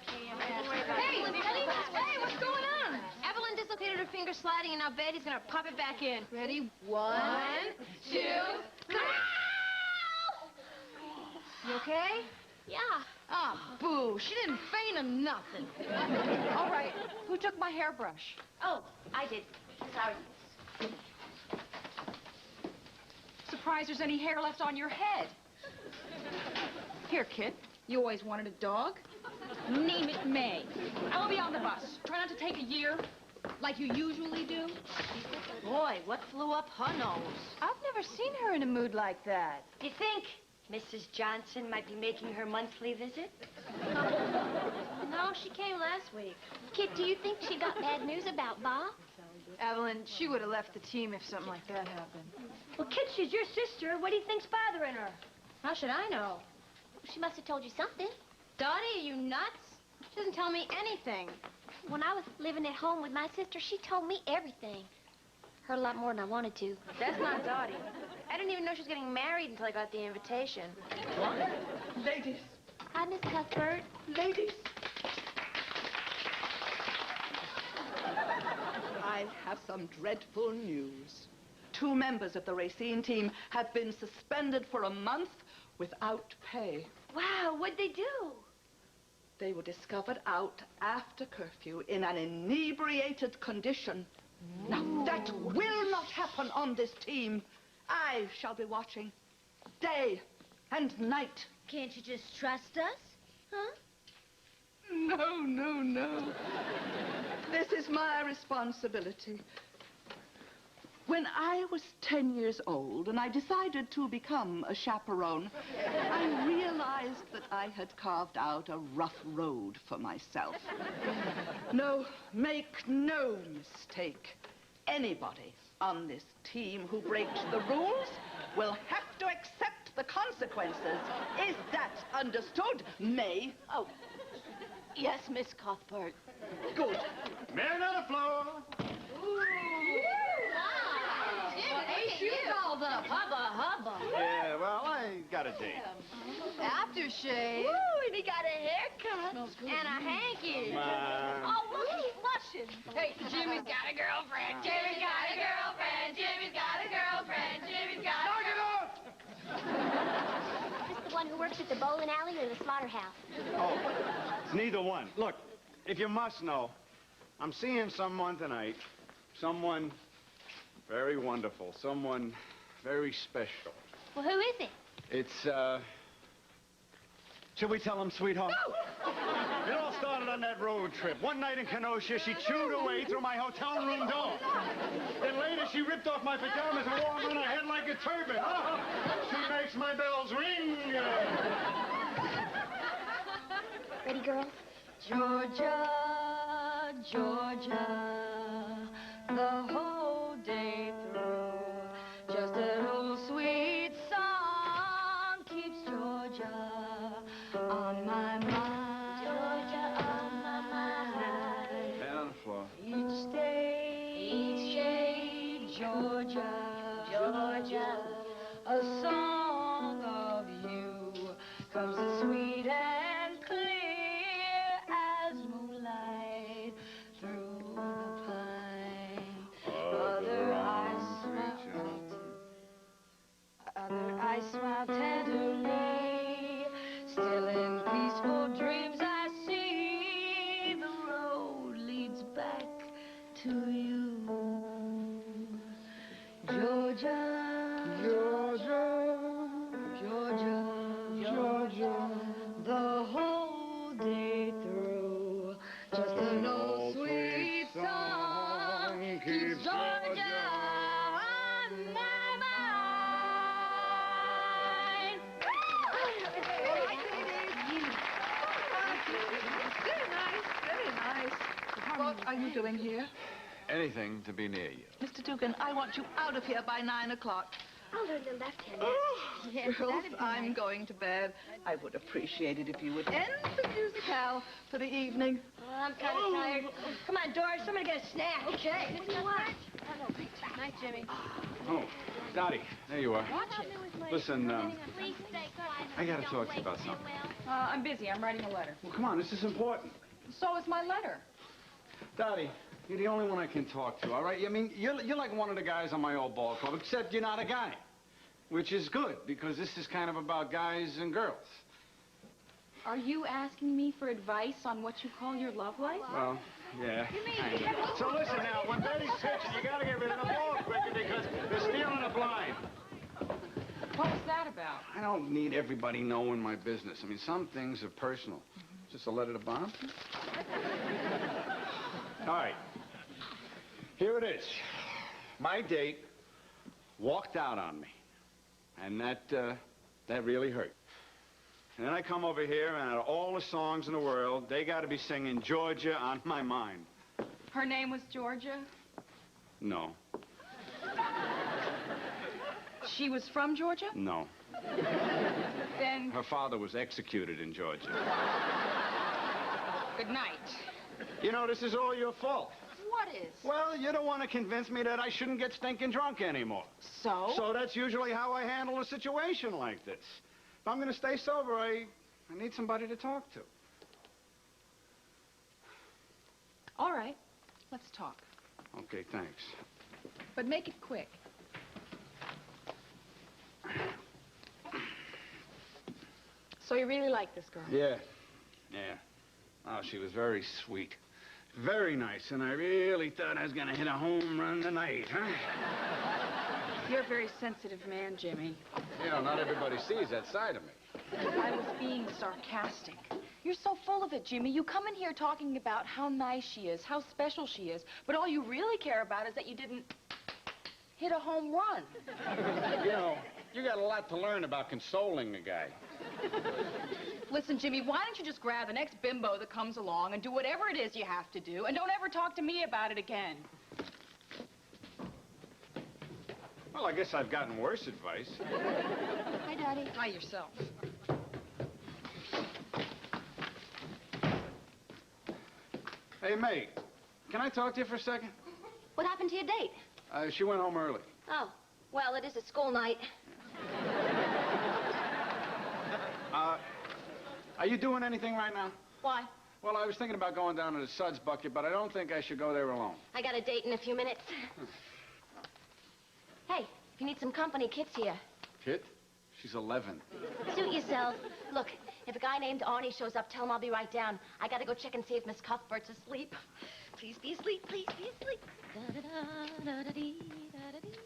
Hey, what's going on? Evelyn dislocated her finger sliding, and now Betty's gonna pop it back in. Ready? One, two, three. You okay? Yeah. Oh, boo. She didn't faint or nothing. All right. Who took my hairbrush? Oh, I did. Sorry. Surprised there's any hair left on your head. Here, kid. You always wanted a dog. Name it May. I'll be on the bus. Try not to take a year, like you usually do. Boy, what flew up her nose? I've never seen her in a mood like that. Do you think Mrs. Johnson might be making her monthly visit? No, she came last week. Kid, do you think she got bad news about Bob? Evelyn, she would have left the team if something like that happened. Well, Kid, she's your sister. What do you think's bothering her? How should I know? She must have told you something. Dottie, are you nuts? She doesn't tell me anything. When I was living at home with my sister, she told me everything. Heard a lot more than I wanted to. That's not Dottie. I didn't even know she was getting married until I got the invitation. What? Ladies. Hi, Miss Cuthbert. Ladies. I have some dreadful news. 2 members of the Racine team have been suspended for a month without pay. Wow, what'd they do? They were discovered out after curfew in an inebriated condition. Ooh. Now, that will not happen on this team. I shall be watching day and night. Can't you just trust us? Huh? No, no, no. This is my responsibility. When I was 10 years old and I decided to become a chaperone, I realized that I had carved out a rough road for myself. No, make no mistake. Anybody on this team who breaks the rules will have to accept the consequences. Is that understood, May? Oh, yes, Miss Cuthbert. Good. Men on the floor. All the hubba. Yeah, well, I got a date. Aftershave. Woo, and he got a haircut. And a hanky. Come on. Oh, look, he's blushing. Hey, Jimmy's got a girlfriend. Jimmy's got a girlfriend. Jimmy's got a girlfriend. Jimmy's got a girlfriend. Knock Is this the one who works at the bowling alley or the slaughterhouse? Oh, it's neither one. Look, if you must know, I'm seeing someone tonight. Someone very wonderful. Someone very special. Well, who is it? It's, should we tell him, sweetheart? No! It all started on that road trip. One night in Kenosha, she chewed her way through my hotel room door. Then later, she ripped off my pajamas and wore them on her head like a turban. Oh, she makes my bells ring. Ready, girls? Georgia, Georgia, the whole day through, just an old sweet song keeps Georgia on my mind. Georgia on my mind. Head on the floor. Each day, Georgia, Georgia, a song of you comes as sweet and clear as moonlight through the pine. Other eyes smile tenderly, still in peaceful dreams I see the road leads back to you. Georgia, Georgia, Georgia, Georgia, the whole day through, just an old sweet song keeps Georgia on my mind. Very nice, very nice. What are you doing here? Anything to be near you. Mr. Dugan, I want you out of here by 9 o'clock. I'll learn the left hand. Yes, Girls, that'd be I'm nice. going to bed. I would appreciate it if you would end the musicale for the evening. Well, I'm kind of tired. Come on, Doris, somebody get a snack. Okay. What do you want? Night, Jimmy. Oh, Dottie, there you are. Watch it. Listen, Please stay quiet. I gotta talk to you about something. I'm busy. I'm writing a letter. Well, come on, this is important. So is my letter. Dottie, you're the only one I can talk to, all right? I mean, you're like one of the guys on my old ball club, except you're not a guy. Which is good, because this is kind of about guys and girls. Are you asking me for advice on what you call your love life? Well, yeah. So listen now, when Betty's pitching, you gotta get rid of the ball quicker because they're stealing the blind. What was that about? I don't need everybody knowing my business. I mean, some things are personal. Just a letter to Bob? All right. Here it is. My date walked out on me. And that really hurt. And then I come over here, and out of all the songs in the world, they got to be singing Georgia on my mind. Her name was Georgia? No. She was from Georgia? No. Then Her father was executed in Georgia. good night. You know, this is all your fault. What is? Well, you don't want to convince me that I shouldn't get stinking drunk anymore. So? So that's usually how I handle a situation like this. If I'm going to stay sober, I need somebody to talk to. All right. Let's talk. Okay, thanks. But make it quick. So you really like this girl? Yeah. Yeah. Oh, she was very sweet. Very nice, and I really thought I was going to hit a home run tonight, huh? You're a very sensitive man, Jimmy. You know, not everybody sees that side of me. I was being sarcastic. You're so full of it, Jimmy. You come in here talking about how nice she is, how special she is, but all you really care about is that you didn't hit a home run. You know, you got a lot to learn about consoling a guy. Listen, Jimmy, why don't you just grab the next bimbo that comes along and do whatever it is you have to do, and don't ever talk to me about it again. Well, I guess I've gotten worse advice. Hi, Daddy. Hi yourself. Hey, May, can I talk to you for a second? What happened to your date? She went home early. Oh, well, it is a school night. Are you doing anything right now? Why? Well, I was thinking about going down to the Suds Bucket, but I don't think I should go there alone. I got a date in a few minutes. Hey, if you need some company, Kit's here. Kit? She's 11. Suit yourself. Look, if a guy named Arnie shows up, tell him I'll be right down. I gotta go check and see if Miss Cuthbert's asleep. Please be asleep, please be asleep. Da-da-da-da-da-dee, da-da-dee.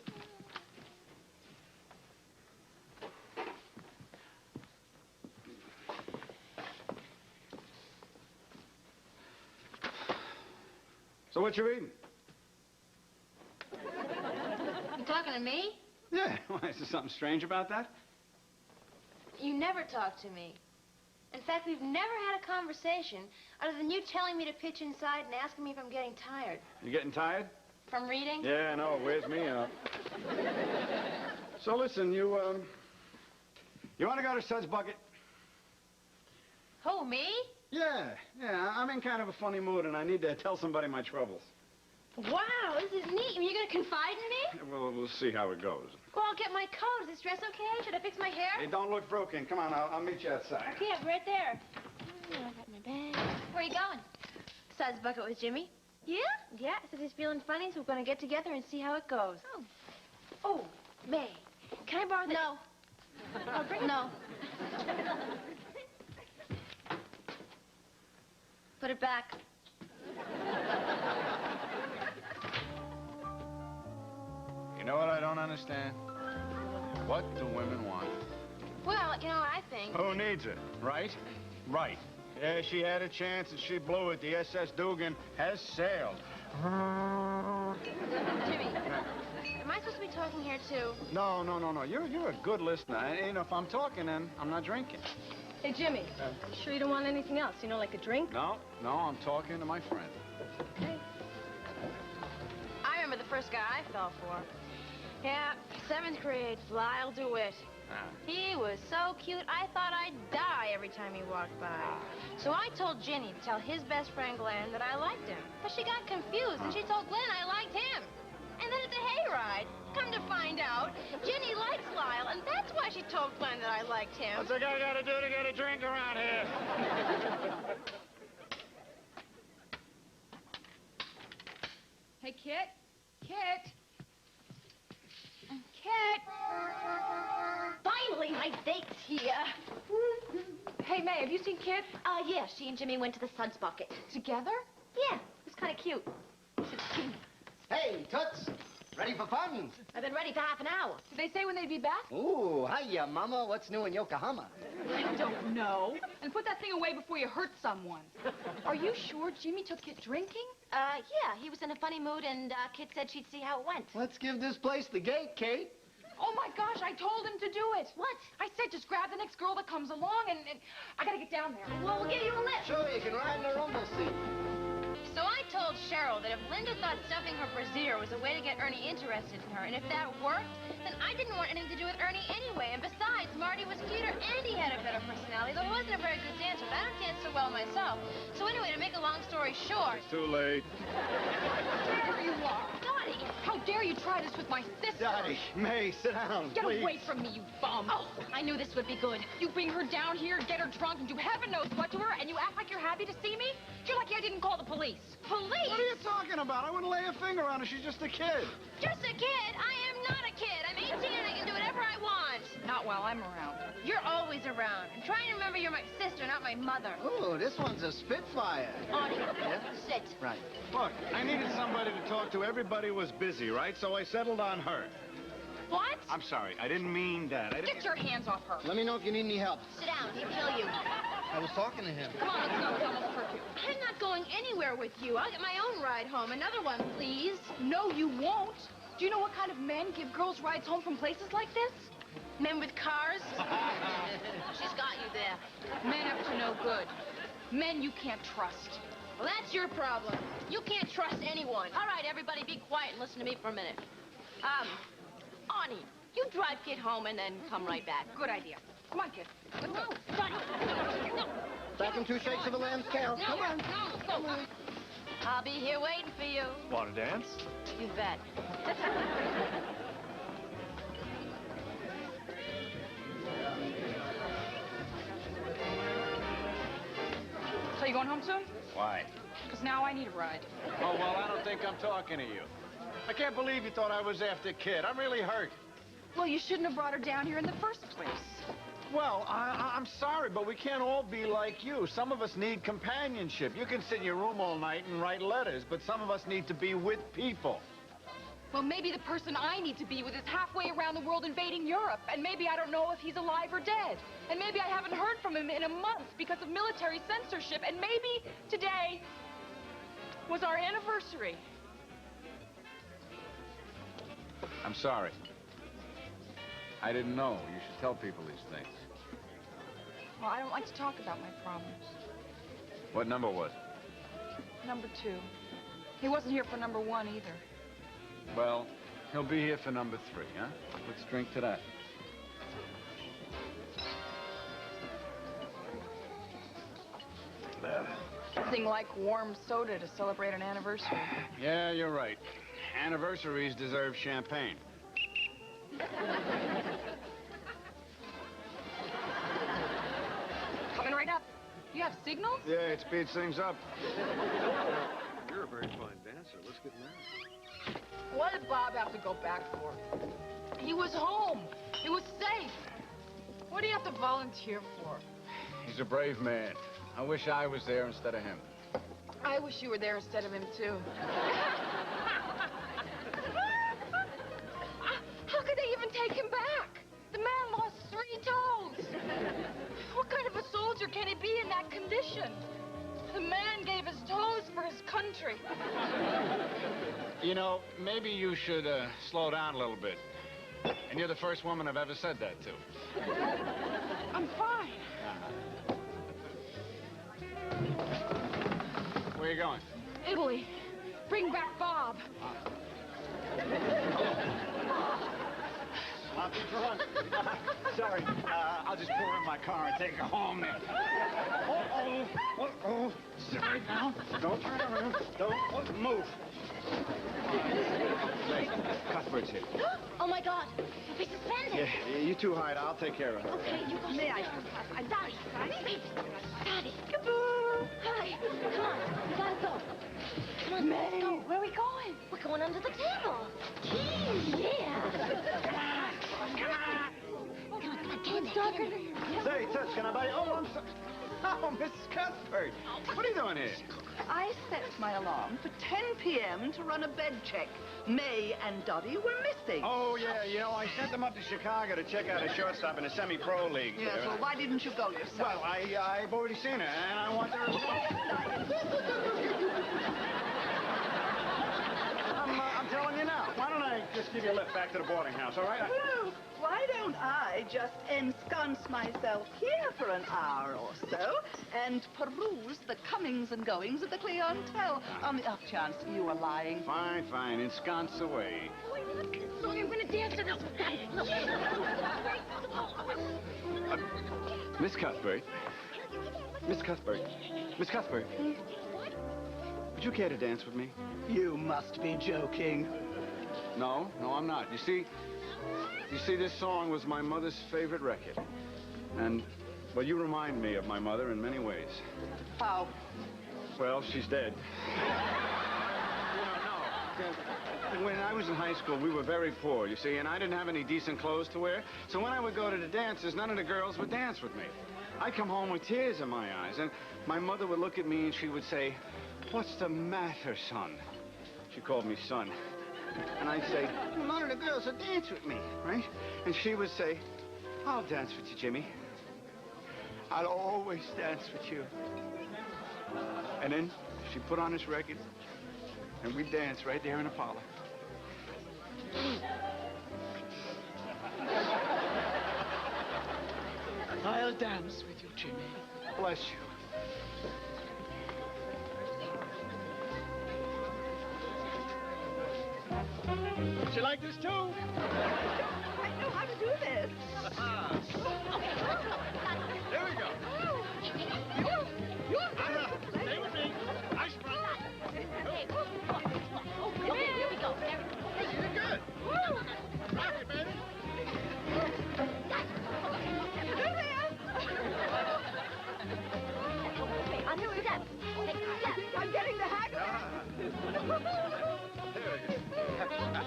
So what you reading? You talking to me? Yeah, why, is there something strange about that? You never talk to me. In fact, we've never had a conversation other than you telling me to pitch inside and asking me if I'm getting tired. You getting tired? From reading? Yeah, I know. It wears me out. So listen, you want to go to Suds Bucket? Who, me? Yeah, I'm in kind of a funny mood, and I need to tell somebody my troubles. Wow, this is neat. Are you going to confide in me? Well, we'll see how it goes. Go, I'll get my coat. Is this dress okay? Should I fix my hair? Hey, don't look broken. Come on, I'll meet you outside. Okay, I'm right there. Oh, I got my bag. Where are you going? Suds Bucket with Jimmy. Yeah? Yeah, says he's feeling funny, so we're going to get together and see how it goes. Oh. Oh, May, can I borrow the... No. I'll bring... No. Put it back. You know what I don't understand? What do women want? Well, you know what I think. Who needs it, right? Right. Yeah, she had a chance and she blew it. The SS Dugan has sailed. Jimmy, am I supposed to be talking here, too? No. You're a good listener. And if I'm talking, then I'm not drinking. Hey, Jimmy, you sure you don't want anything else? You know, like a drink? No, I'm talking to my friend. Okay. I remember the first guy I fell for. Yeah, 7th grade, Lyle DeWitt. He was so cute, I thought I'd die every time he walked by. So I told Ginny to tell his best friend Glenn that I liked him. But she got confused, and she told Glenn I liked him. And then at the hayride, Come to find out, Ginny likes Lyle, and that's why she told Glenn that I liked him. What's a guy got to do to get a drink around here? Hey, Kit. Kit. Kit. Finally, my date's here. Hey, May, have you seen Kit? Yeah, she and Jimmy went to the Suds Bucket. Together? Yeah, it was kind of cute. 16. Hey, Toots. Ready for fun? I've been ready for half an hour. Did they say when they'd be back? Ooh, hiya, Mama. What's new in Yokohama? I don't know. And put that thing away before you hurt someone. Are you sure Jimmy took Kit drinking? Yeah, he was in a funny mood, and Kit said she'd see how it went. Let's give this place the gate, Kate. Oh, my gosh, I told him to do it. What? I said just grab the next girl that comes along, and I gotta get down there. Well, we'll give you a lift. Sure, you can ride in the rumble seat. So I told Cheryl that if Linda thought stuffing her brassiere was a way to get Ernie interested in her, and if that worked, then I didn't want anything to do with Ernie anyway. And besides, Marty was cuter and he had a better personality, though he wasn't a very good dancer, but I don't dance so well myself. So anyway, to make a long story short... It's too late. There you are. Dottie! How dare you try this with my sister? Dottie, May, sit down, Get please. away from me, you bum. Oh, I knew this would be good. You bring her down here, get her drunk, and do heaven knows what to her, and you act like you're happy to see me? You're lucky I didn't call the police. Police? What are you talking about? I wouldn't lay a finger on her. She's just a kid. Just a kid? I am not a kid. I'm 18 and I can do whatever I want. Not while I'm around. You're always around. And try and remember you're my sister, not my mother. Ooh, this one's a Spitfire. Audie, sit. Right. Look, I needed somebody to talk to. Everybody was busy, right? So I settled on her. What? I'm sorry. I didn't mean that. Get your hands off her. Let me know if you need any help. Sit down. He'll kill you. I was talking to him. Come on, let's go. It's almost curfew. I'm not going anywhere with you. I'll get my own ride home. Another one, please. No, you won't. Do you know what kind of men give girls rides home from places like this? Men with cars? She's got you there. Men up to no good. Men you can't trust. Well, that's your problem. You can't trust anyone. All right, everybody, be quiet and listen to me for a minute. Arnie, you drive Kid home and then come right back. Good idea. Come on, kid. Let's go. No. Back in 2 shakes of a lamb's tail. Come on. No. I'll be here waiting for you. Want to dance? You bet. So you going home soon? Why? Because now I need a ride. Oh, well, I don't think I'm talking to you. I can't believe you thought I was after Kid. I'm really hurt. Well, you shouldn't have brought her down here in the first place. Well, I'm sorry, but we can't all be like you. Some of us need companionship. You can sit in your room all night and write letters, but some of us need to be with people. Well, maybe the person I need to be with is halfway around the world invading Europe, and maybe I don't know if he's alive or dead. And maybe I haven't heard from him in a month because of military censorship, and maybe today was our anniversary. I'm sorry. I didn't know. You should tell people these things. Well, I don't like to talk about my problems. What number was it? Number 2. He wasn't here for number 1 either. Well, he'll be here for number 3, huh? Let's drink to that. Nothing like warm soda to celebrate an anniversary. Yeah, you're right. Anniversaries deserve champagne. Coming right up. You have signals? Yeah, it speeds things up. You're a very fine dancer. Let's get married. What did Bob have to go back for? He was home. He was safe. What do you have to volunteer for? He's a brave man. I wish I was there instead of him. I wish you were there instead of him, too. How could they even take him back? The man lost 3 toes. What kind of a soldier can he be in that condition? The man gave his toes for his country. You know, maybe you should slow down a little bit. And you're the first woman I've ever said that to. I'm fine. Where are you going? Italy. Bring back Bob. Sloppy drunk. Sorry. I'll just pour in my car and take her home then. Uh-oh. Uh-oh. Sorry. right now. Don't turn around. Don't move. Hey, Cuthbert's here. Oh, my God. We'll be suspended. Yeah, you two hide. I'll take care of it. Okay, you go. May I? Dottie. Dottie. Kaboom. Hi. Come on. We gotta go. Come on, let's go. Where are we going? We're going under the table. Yeah. Come on. Come on. Get in there. Say, Toots, can I buy you? Oh, I'm sorry. Oh, Mrs. Cuthbert. What are you doing here? I set my alarm for 10 p.m. to run a bed check. May and Dottie were missing. Oh, yeah, you know, I sent them up to Chicago to check out a shortstop in a semi-pro league. Yes, there. well, why didn't you go yourself? Well, I've already seen her, and I want her. I'm telling you now. Why don't I just give you a lift back to the boarding house, all right? Well, why don't I just ensconce myself here for an hour or so and peruse the comings and goings of the clientele on the off chance you are lying? Fine, fine. Ensconce away. Sorry, I'm gonna dance to this. Miss Cuthbert. Miss Cuthbert. Miss Cuthbert. Would you care to dance with me? You must be joking. No, I'm not. You see, this song was my mother's favorite record. And, well, you remind me of my mother in many ways. How? Well, she's dead. No. When I was in high school, we were very poor, you see, and I didn't have any decent clothes to wear. So when I would go to the dances, none of the girls would dance with me. I'd come home with tears in my eyes, and my mother would look at me and she would say, "What's the matter, son?" She called me son. And I'd say, "None of the girls will dance with me," right? And she would say, "I'll dance with you, Jimmy. I'll always dance with you." And then she put on this record, and we'd dance right there in the parlor. I'll dance with you, Jimmy. Bless you. Would you like this, too? I know how to do this. There we go. Stay with me. I sprung. Okay, here we go. You're good. Rock it, baby. Okay, on the step. Take a step. I'm getting the hang of it. There we go.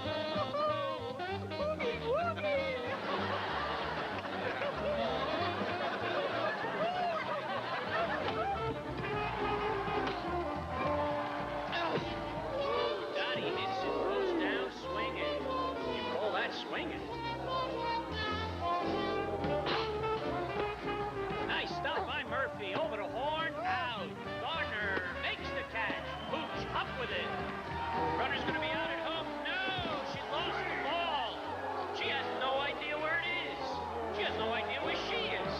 Dottie hits and goes down swinging. You call that swinging? Nice stop by Murphy. Over the horn. Out. Gardner makes the catch. Pooch up with it. Runner's going to be out at home. No, she lost the ball. She has no idea where it is. She has no idea where she is.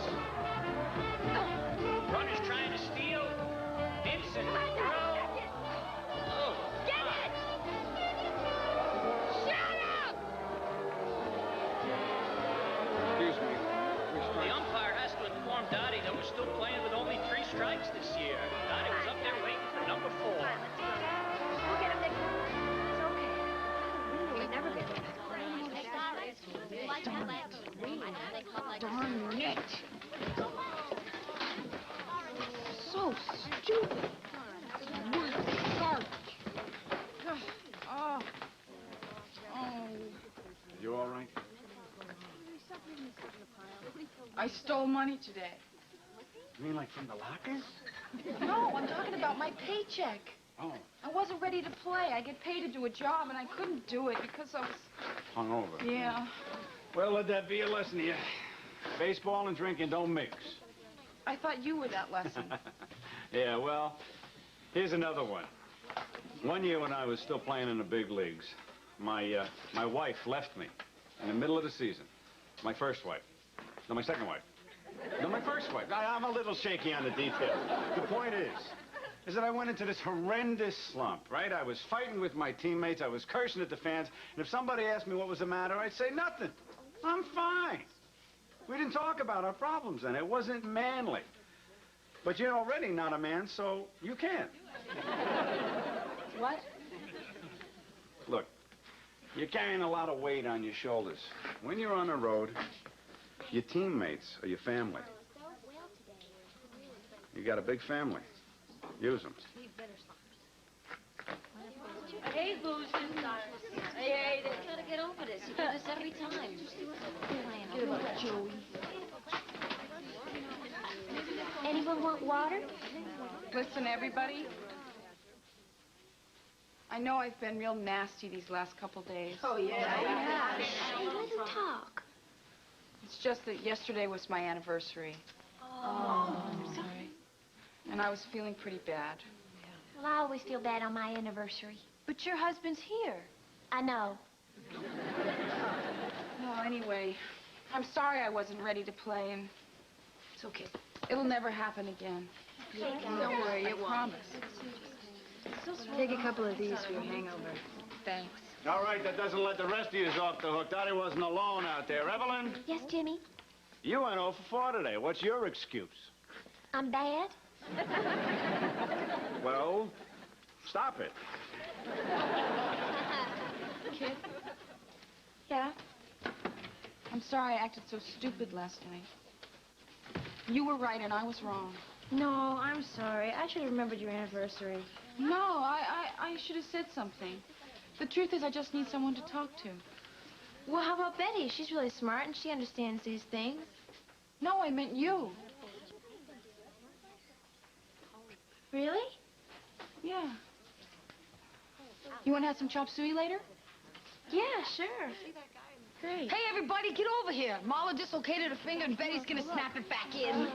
Runner's trying to steal. Vincent. No. Oh. Get it! Shut up! Excuse me. The umpire has to inform Dottie that we're still playing with only 3 strikes this year. Dottie was up there waiting for number 4. We'll get him next time. It's okay. We never get him. Darn it. So stupid. Garbage. Oh. You all right? I stole money today. You mean like from the lockers? No, I'm talking about my paycheck. Oh, I wasn't ready to play. I get paid to do a job, and I couldn't do it because I was... hungover. Yeah. Well, let that be a lesson to you. Baseball and drinking don't mix. I thought you were that lesson. Yeah, well, here's another one. One year when I was still playing in the big leagues, my wife left me in the middle of the season. My first wife. No, my second wife. No, my first wife. I'm a little shaky on the details. The point is that I went into this horrendous slump, right? I was fighting with my teammates. I was cursing at the fans. And if somebody asked me what was the matter, I'd say nothing. I'm fine. We didn't talk about our problems then. It wasn't manly. But you're already not a man, so you can't. What? Look, you're carrying a lot of weight on your shoulders. When you're on the road, your teammates are your family. You got a big family. Use them. Hey, Booze. Hey, they gotta get over this. You do this every time. Good luck, Joey. Anyone want water? Listen, everybody. I know I've been real nasty these last couple days. Oh, yeah. Hey, let him talk. It's just that yesterday was my anniversary. Oh, I'm sorry. And I was feeling pretty bad. Well, I always feel bad on my anniversary. But your husband's here. I know. Well, anyway, I'm sorry I wasn't ready to play, and It's okay. it'll never happen again. Don't worry, it won't. Promise. Take a couple of these for your hangover. Thanks. All right, that doesn't let the rest of you off the hook. Dottie wasn't alone out there. Evelyn, Yes, Jimmy? you went 0 for 4 today. What's your excuse? I'm bad? Well, stop it. Kid? Yeah? I'm sorry I acted so stupid last night. You were right and I was wrong. No, I'm sorry. I should have remembered your anniversary. No, I should have said something. The truth is I just need someone to talk to. Well, how about Betty? She's really smart and she understands these things. No, I meant you. Really? Yeah. You want to have some chop suey later? Yeah, sure. Great. Hey, everybody, get over here. Marla dislocated her finger and Betty's gonna snap it back in.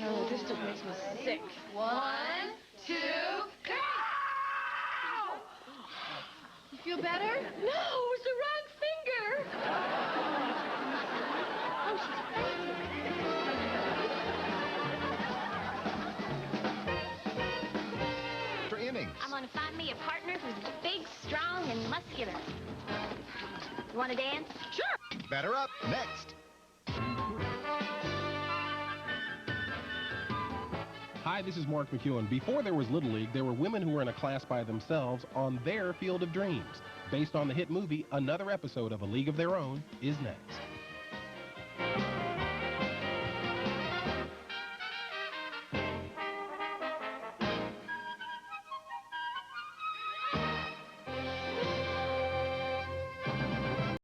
Oh, this stuff makes me sick. 1, 2, 3. You feel better? No, it was the wrong finger. Oh, she's crazy. For innings. I'm gonna find me a partner who's big, strong, and muscular. You wanna dance? Sure. Batter up next. Hi, this is Mark McEwen. Before there was Little League, there were women who were in a class by themselves on their field of dreams. Based on the hit movie, another episode of A League of Their Own is next.